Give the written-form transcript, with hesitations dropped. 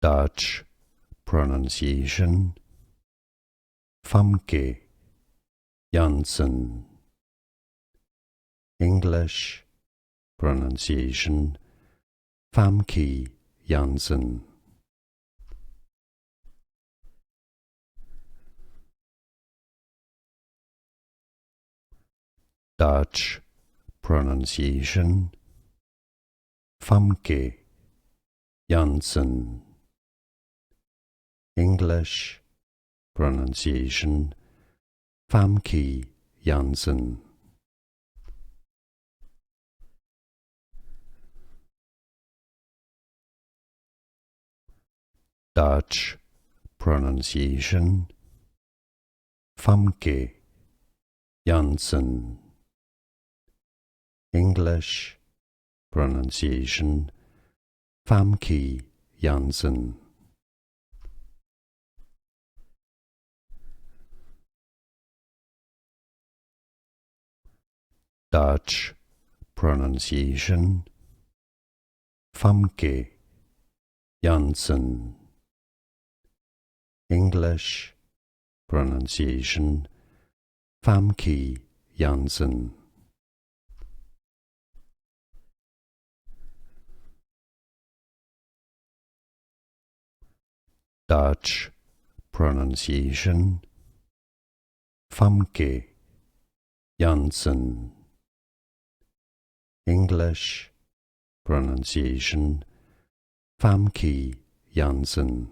Dutch pronunciation Famke Jannssen. English pronunciation Famke Jannssen. Dutch pronunciation Famke Jannssen. English pronunciation Famke Jannssen. Dutch pronunciation Famke Jannssen. English pronunciation Famke Jannssen. Dutch pronunciation Famke Jannssen. English pronunciation Famke Jannssen. Dutch pronunciation Famke Jannssen. English pronunciation Famke Jannssen.